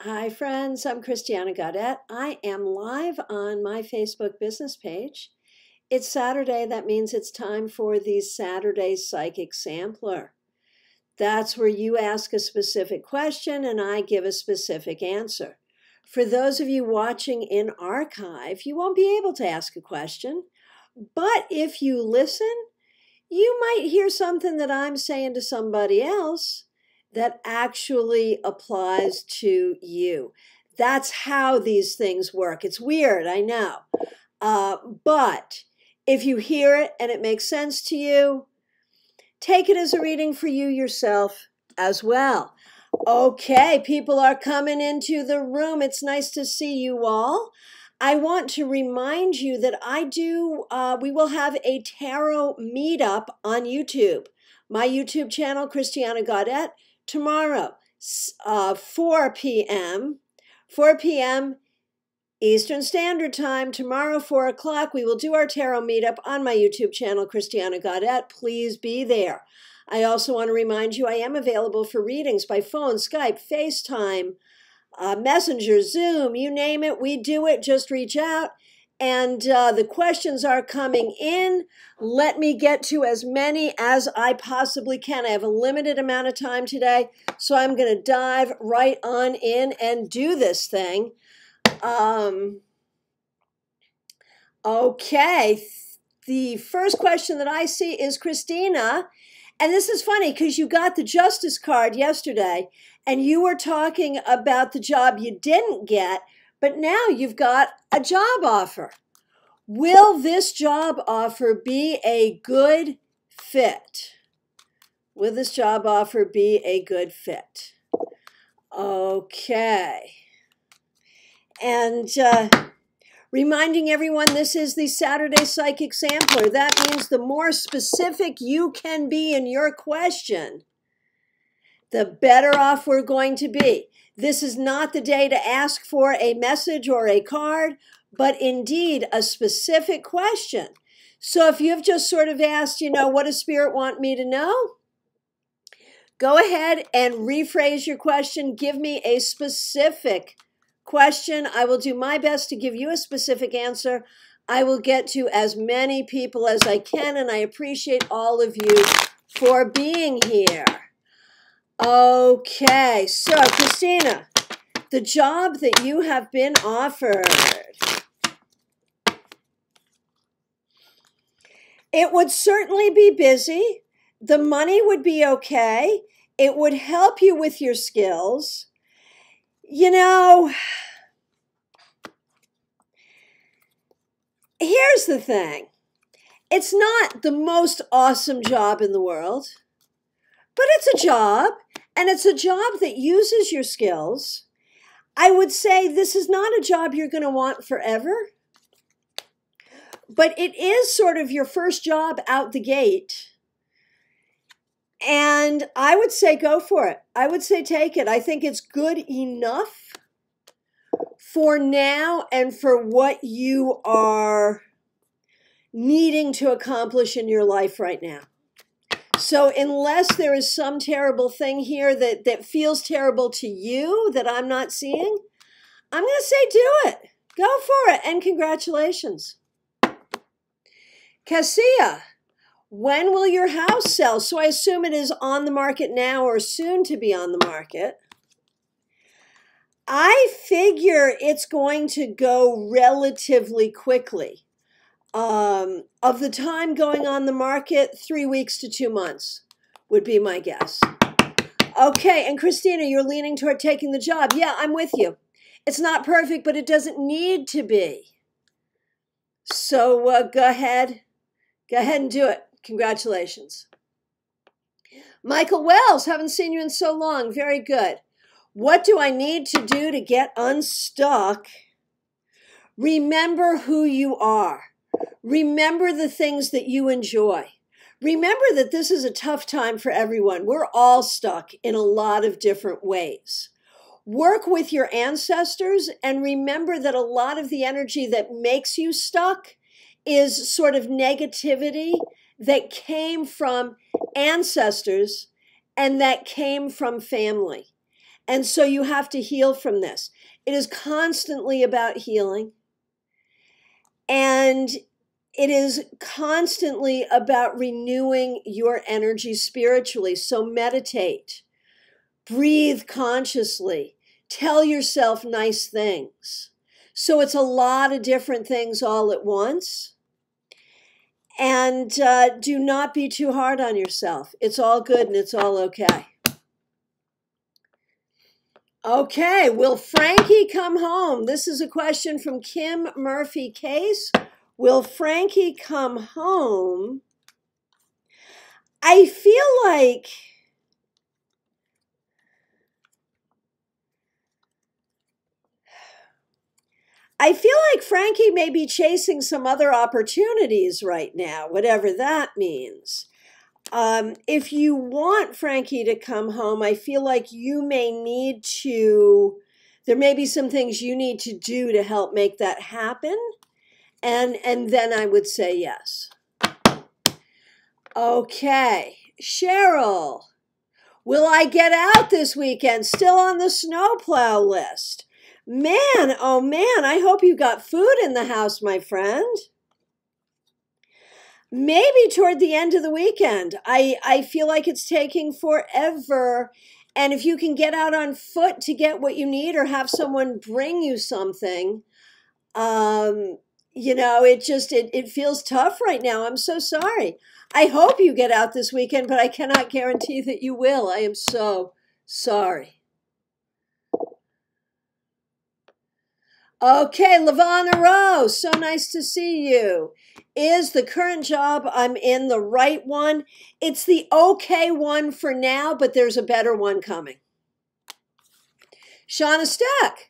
Hi friends, I'm Christiana Gaudet. I am live on my Facebook business page. It's Saturday, that means it's time for the Saturday Psychic Sampler. That's where you ask a specific question and I give a specific answer. For those of you watching in archive, you won't be able to ask a question, but if you listen, you might hear something that I'm saying to somebody else that actually applies to you. That's how these things work. It's weird, I know. But if you hear it and it makes sense to you, take it as a reading for you yourself as well. Okay, people are coming into the room. It's nice to see you all. I want to remind you that we will have a tarot meetup on YouTube. My YouTube channel, Christiana Gaudet, tomorrow, 4 p.m. Eastern Standard Time. Tomorrow, 4 o'clock, we will do our tarot meetup on my YouTube channel, Christiana Gaudet. Please be there. I also want to remind you I am available for readings by phone, Skype, FaceTime, Messenger, Zoom, you name it, we do it. Just reach out. And the questions are coming in. Let me get to as many as I possibly can. I have a limited amount of time today, so I'm going to dive right on in and do this thing. Okay, the first question that I see is Christina. And this is funny because you got the Justice card yesterday and you were talking about the job you didn't get, but now you've got a job offer. Will this job offer be a good fit? Will this job offer be a good fit? Okay. And reminding everyone, this is the Saturday Psychic Sampler. That means the more specific you can be in your question, the better off we're going to be. This is not the day to ask for a message or a card, but indeed a specific question. So if you've just sort of asked, what does Spirit want me to know? Go ahead and rephrase your question. Give me a specific question. I will do my best to give you a specific answer. I will get to as many people as I can, and I appreciate all of you for being here. Okay, so Christina, the job that you have been offered, it would certainly be busy. The money would be okay. It would help you with your skills. Here's the thing. It's not the most awesome job in the world, but it's a job, and it's a job that uses your skills. I would say this is not a job you're going to want forever, but it is sort of your first job out the gate. And I would say go for it. I would say take it. I think it's good enough for now and for what you are needing to accomplish in your life right now. So unless there is some terrible thing here that feels terrible to you that I'm not seeing, I'm going to say do it. Go for it. And congratulations. Cassia, when will your house sell? So I assume it is on the market now or soon to be on the market. I figure it's going to go relatively quickly. Of the time going on the market, 3 weeks to 2 months would be my guess. Okay, and Christina, you're leaning toward taking the job. Yeah, I'm with you. It's not perfect, but it doesn't need to be. So go ahead and do it. Congratulations. Michael Wells, haven't seen you in so long. Very good. What do I need to do to get unstuck? Remember who you are. Remember the things that you enjoy. Remember that this is a tough time for everyone. We're all stuck in a lot of different ways. Work with your ancestors and remember that a lot of the energy that makes you stuck is sort of negativity that came from ancestors and that came from family. And so you have to heal from this. It is constantly about healing. And it is constantly about renewing your energy spiritually. So meditate, breathe consciously, tell yourself nice things. So it's a lot of different things all at once. And do not be too hard on yourself. It's all good and it's all okay. Okay, will Frankie come home? This is a question from Kim Murphy Case. Will Frankie come home? I feel like Frankie may be chasing some other opportunities right now, whatever that means. If you want Frankie to come home, I feel like you may need to, there may be some things you need to do to help make that happen. And then I would say yes. Okay, Cheryl, will I get out this weekend? Still on the snowplow list. Man, oh man, I hope you got food in the house, my friend. Maybe toward the end of the weekend. I feel like it's taking forever. And if you can get out on foot to get what you need or have someone bring you something, you know, it feels tough right now. I'm so sorry. I hope you get out this weekend, but I cannot guarantee that you will. I am so sorry. Okay, Lavana Rose, so nice to see you. Is the current job I'm in the right one? It's the okay one for now, but there's a better one coming. Shauna Stack,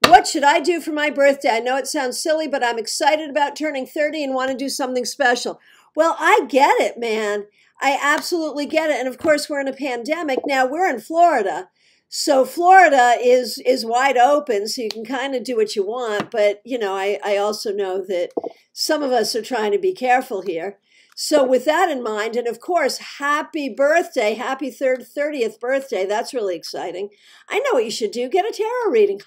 what should I do for my birthday? I know it sounds silly, but I'm excited about turning 30 and want to do something special. Well, I get it, man. I absolutely get it. And of course, we're in a pandemic. Now, we're in Florida. So Florida is wide open, so you can kind of do what you want. But, you know, I also know that some of us are trying to be careful here. So with that in mind, and of course, happy birthday, happy 30th birthday. That's really exciting. I know what you should do. Get a tarot reading.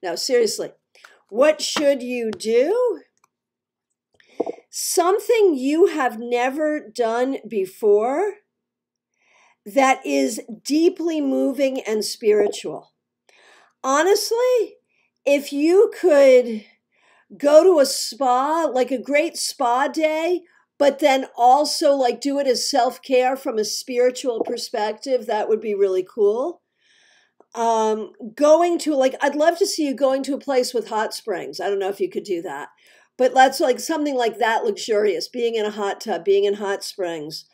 No, seriously. What should you do? Something you have never done before that is deeply moving and spiritual. Honestly, if you could go to a spa, like a great spa day, but then also like do it as self-care from a spiritual perspective, that would be really cool. Going to I'd love to see you going to a place with hot springs. I don't know if you could do that, but that's like something like that luxurious, being in a hot tub, being in hot springs.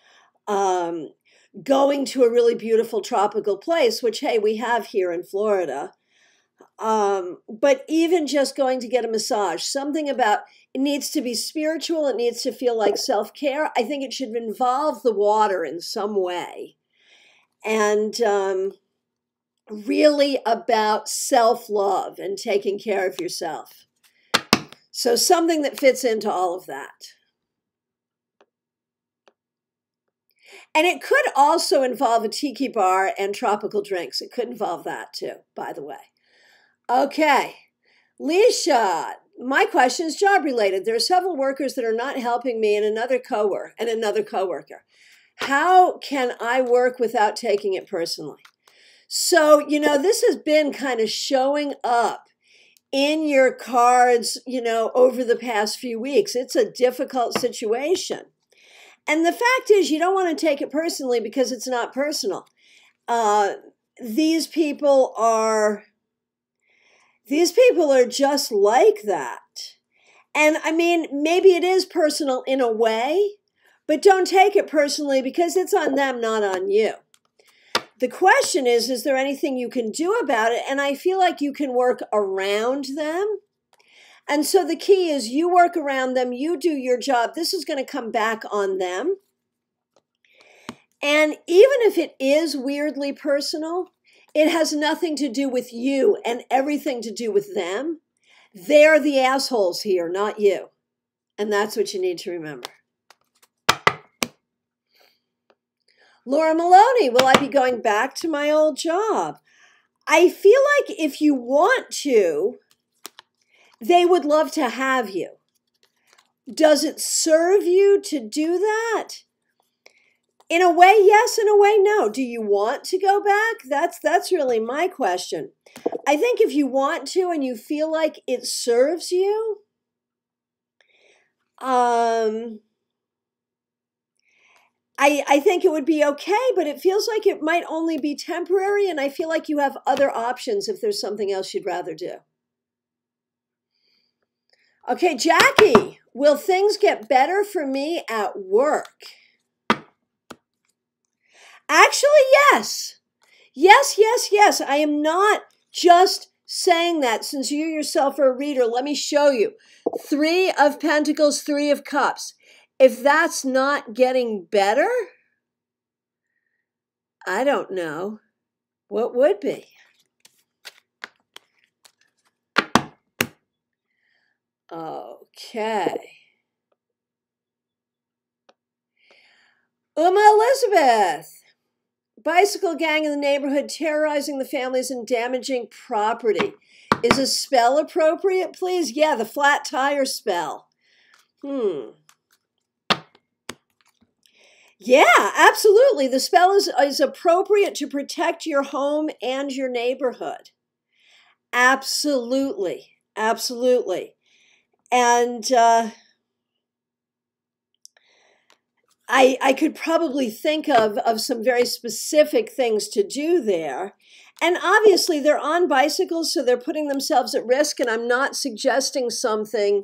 Going to a really beautiful tropical place, which, hey, we have here in Florida. But even just going to get a massage, something about it needs to be spiritual. It needs to feel like self-care. I think it should involve the water in some way. And really about self-love and taking care of yourself. So something that fits into all of that. And it could also involve a tiki bar and tropical drinks. It could involve that too, by the way. Okay, Leisha, my question is job related. There are several workers that are not helping me and another coworker. How can I work without taking it personally? So, you know, this has been kind of showing up in your cards, you know, over the past few weeks. It's a difficult situation. And the fact is, you don't want to take it personally because it's not personal. These people are just like that. And I mean, maybe it is personal in a way, but don't take it personally because it's on them, not on you. The question is there anything you can do about it? And I feel like you can work around them. And so the key is you work around them, you do your job. This is going to come back on them. And even if it is weirdly personal, it has nothing to do with you and everything to do with them. They're the assholes here, not you. And that's what you need to remember. Laura Maloney, will I be going back to my old job? I feel like if you want to, they would love to have you. Does it serve you to do that? In a way, yes. In a way, no. Do you want to go back? That's really my question. I think if you want to and you feel like it serves you, I think it would be okay, but it feels like it might only be temporary, and I feel like you have other options if there's something else you'd rather do. Okay, Jackie, will things get better for me at work? Actually, yes. Yes, yes, yes. I am not just saying that. Since you yourself are a reader, let me show you. 3 of Pentacles, 3 of Cups. If that's not getting better, I don't know what would be. Okay. Elizabeth. Bicycle gang in the neighborhood terrorizing the families and damaging property. Is a spell appropriate, please? Yeah, the flat tire spell. Yeah, absolutely. The spell is appropriate to protect your home and your neighborhood. Absolutely. Absolutely. And I could probably think of some very specific things to do there. And obviously they're on bicycles, so they're putting themselves at risk. And I'm not suggesting something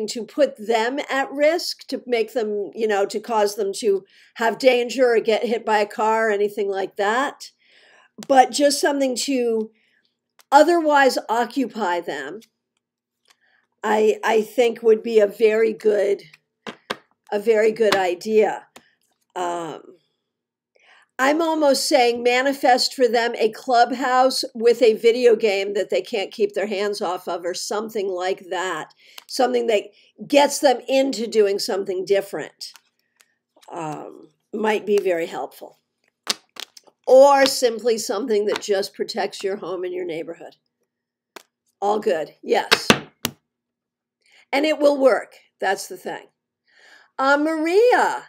to put them at risk, to make them, to cause them to have danger or get hit by a car or anything like that. But just something to otherwise occupy them, I think would be a very good idea. I'm almost saying manifest for them a clubhouse with a video game that they can't keep their hands off of, or something like that. Something that gets them into doing something different might be very helpful. Or simply something that just protects your home and your neighborhood. All good, yes. And it will work, that's the thing. Maria,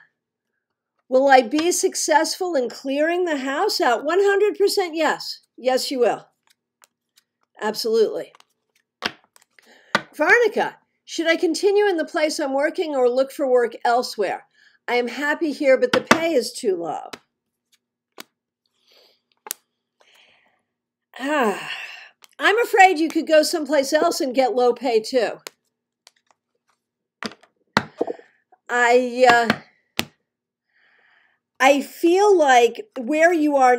will I be successful in clearing the house out? 100% yes. Yes, you will. Absolutely. Varnica, should I continue in the place I'm working or look for work elsewhere? I am happy here, but the pay is too low. I'm afraid you could go someplace else and get low pay too. I feel like where you are,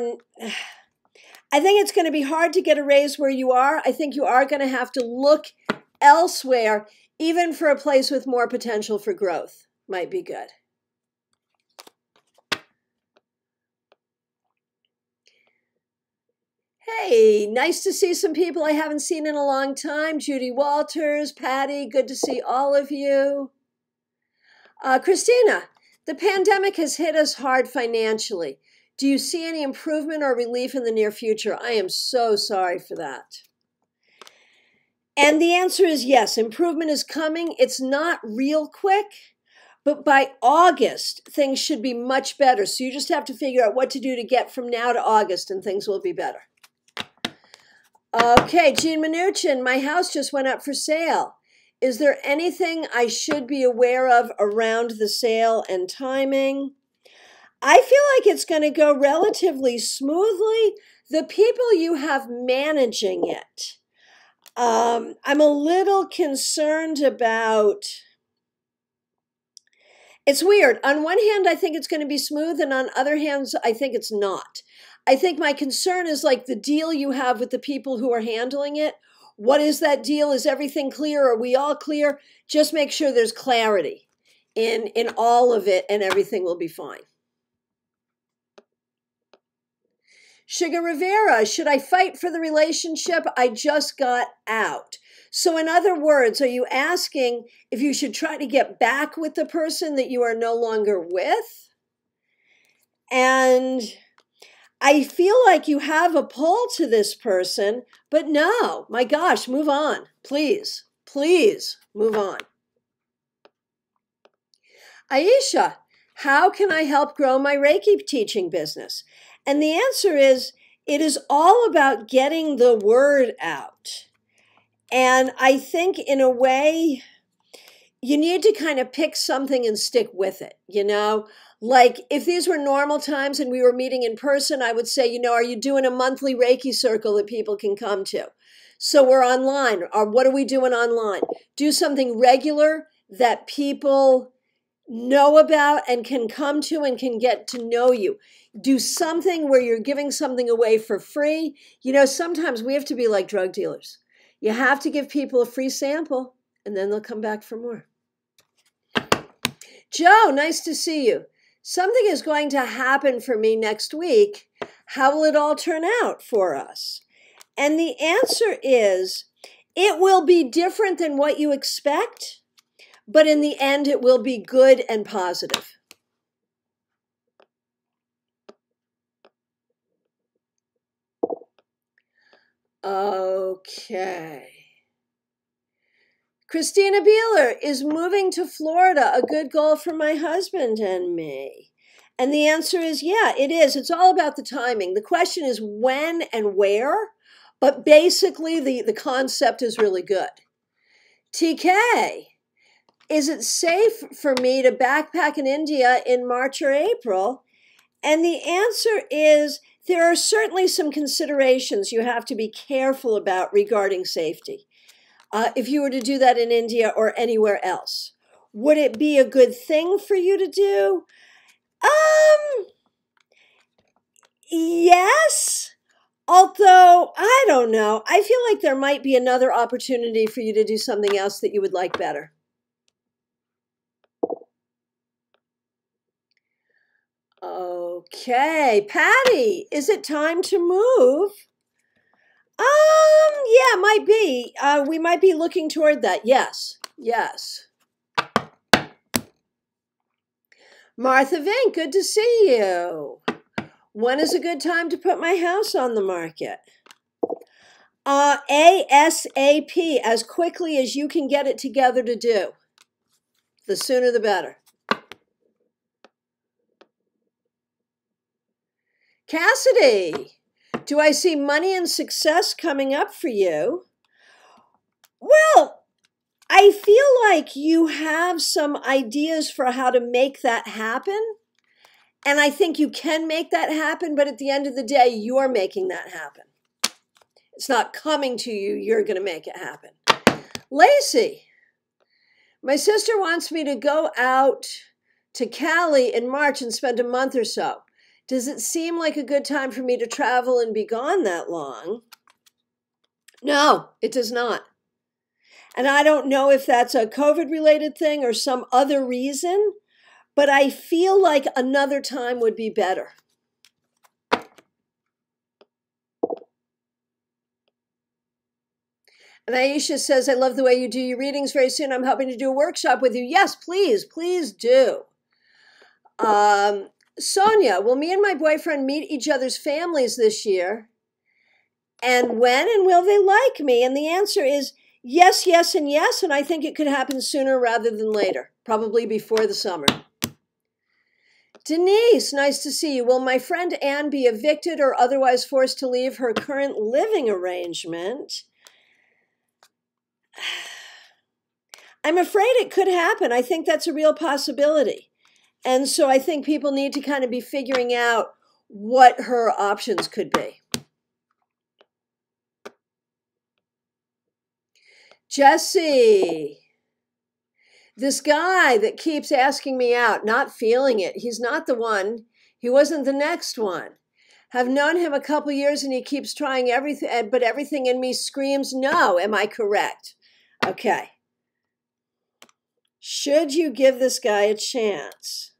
I think it's going to be hard to get a raise where you are. I think you are going to have to look elsewhere, even for a place with more potential for growth. Might be good. Hey, nice to see some people I haven't seen in a long time. Judy Walters, Patty, good to see all of you. Christina, the pandemic has hit us hard financially. Do you see any improvement or relief in the near future? I am so sorry for that. And the answer is yes, improvement is coming. It's not real quick, but by August, things should be much better. So you just have to figure out what to do to get from now to August, and things will be better. Okay, Jean Mnuchin, my house just went up for sale. Is there anything I should be aware of around the sale and timing? I feel like it's going to go relatively smoothly. The people you have managing it, I'm a little concerned about. It's weird. On one hand, I think it's going to be smooth, and on other hands, I think it's not. I think my concern is like the deal you have with the people who are handling it. What is that deal? Is everything clear? Are we all clear? Just make sure there's clarity in all of it, and everything will be fine. Sugar Rivera, should I fight for the relationship I just got out? So in other words, are you asking if you should try to get back with the person that you are no longer with? And I feel like you have a pull to this person, but no, my gosh, move on. Please, please move on. Aisha, how can I help grow my Reiki teaching business? And the answer is, it is all about getting the word out. And I think in a way, you need to kind of pick something and stick with it, you know? Like if these were normal times and we were meeting in person, I would say, you know, are you doing a monthly Reiki circle that people can come to? So we're online. Or what are we doing online? Do something regular that people know about and can come to and can get to know you. Do something where you're giving something away for free. You know, sometimes we have to be like drug dealers. You have to give people a free sample and then they'll come back for more. Joe, nice to see you. Something is going to happen for me next week. How will it all turn out for us? And the answer is, it will be different than what you expect, but in the end, it will be good and positive. Okay. Christina Beeler, is moving to Florida a good goal for my husband and me? And the answer is, yeah, it is. It's all about the timing. The question is when and where, but basically the concept is really good. TK, is it safe for me to backpack in India in March or April? And the answer is, there are certainly some considerations you have to be careful about regarding safety. If you were to do that in India or anywhere else, would it be a good thing for you to do? Yes. Although, I don't know. I feel like there might be another opportunity for you to do something else that you would like better. Okay, Patty, is it time to move? Yeah, might be. We might be looking toward that. Yes, yes. Martha Vink, good to see you. When is a good time to put my house on the market? ASAP, as quickly as you can get it together to do. The sooner the better. Cassidy, do I see money and success coming up for you? Well, I feel like you have some ideas for how to make that happen. And I think you can make that happen, but at the end of the day, you're making that happen. It's not coming to you, you're going to make it happen. Lacey, my sister wants me to go out to Cali in March and spend a month or so. Does it seem like a good time for me to travel and be gone that long? No, it does not. And I don't know if that's a COVID-related thing or some other reason, but I feel like another time would be better. And Aisha says, I love the way you do your readings. Very soon I'm hoping to do a workshop with you. Yes, please, please do. Sonia, will me and my boyfriend meet each other's families this year? And when and will they like me? And the answer is yes, yes, and yes. And I think it could happen sooner rather than later, probably before the summer. Denise, nice to see you. Will my friend Anne be evicted or otherwise forced to leave her current living arrangement? I'm afraid it could happen. I think that's a real possibility. And so I think people need to kind of be figuring out what her options could be. Jesse, this guy that keeps asking me out, not feeling it. He's not the one. He wasn't the next one. Have known him a couple years and he keeps trying everything, but everything in me screams no. Am I correct? Okay. Should you give this guy a chance?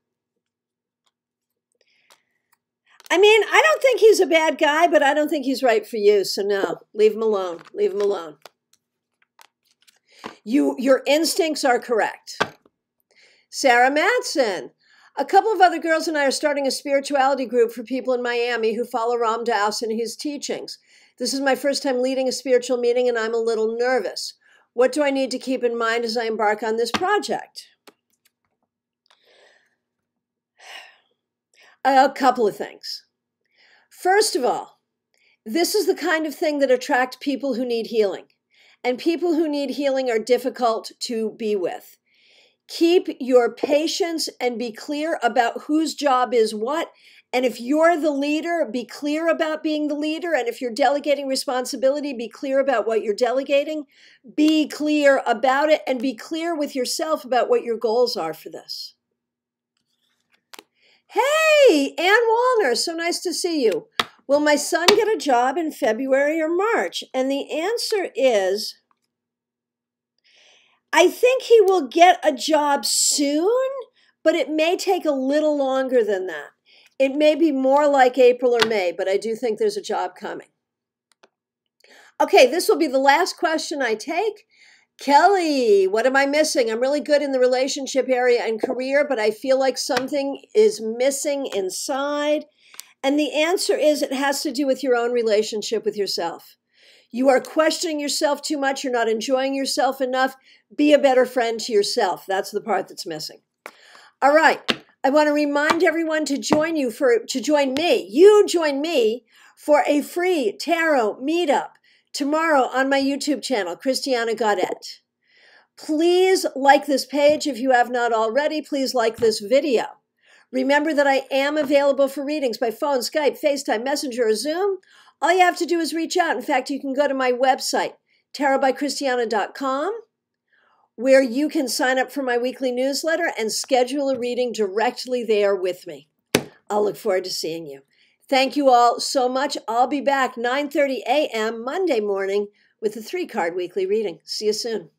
I mean, I don't think he's a bad guy, but I don't think he's right for you. So no, leave him alone. Leave him alone. Your instincts are correct. Sarah Madsen, A couple of other girls and I are starting a spirituality group for people in Miami who follow Ram Dass and his teachings. This is my first time leading a spiritual meeting and I'm a little nervous. What do I need to keep in mind as I embark on this project? A couple of things. First of all, this is the kind of thing that attracts people who need healing. And people who need healing are difficult to be with. Keep your patience and be clear about whose job is what. And if you're the leader, be clear about being the leader. And if you're delegating responsibility, be clear about what you're delegating. Be clear about it and be clear with yourself about what your goals are for this. Hey, Ann Wallner, so nice to see you. Will my son get a job in February or March? And the answer is, I think he will get a job soon, but it may take a little longer than that. It may be more like April or May, but I do think there's a job coming. Okay, this will be the last question I take. Kelly, what am I missing? I'm really good in the relationship area and career, but I feel like something is missing inside. And the answer is it has to do with your own relationship with yourself. You are questioning yourself too much. You're not enjoying yourself enough. Be a better friend to yourself. That's the part that's missing. All right. I want to remind everyone to join me. You join me for a free tarot meetup tomorrow on my YouTube channel, Christiana Gaudet. Please like this page if you have not already. Please like this video. Remember that I am available for readings by phone, Skype, FaceTime, Messenger, or Zoom. All you have to do is reach out. In fact, you can go to my website, tarotbychristiana.com, where you can sign up for my weekly newsletter and schedule a reading directly there with me. I'll look forward to seeing you. Thank you all so much. I'll be back 9:30 a.m. Monday morning with a 3-card weekly reading. See you soon.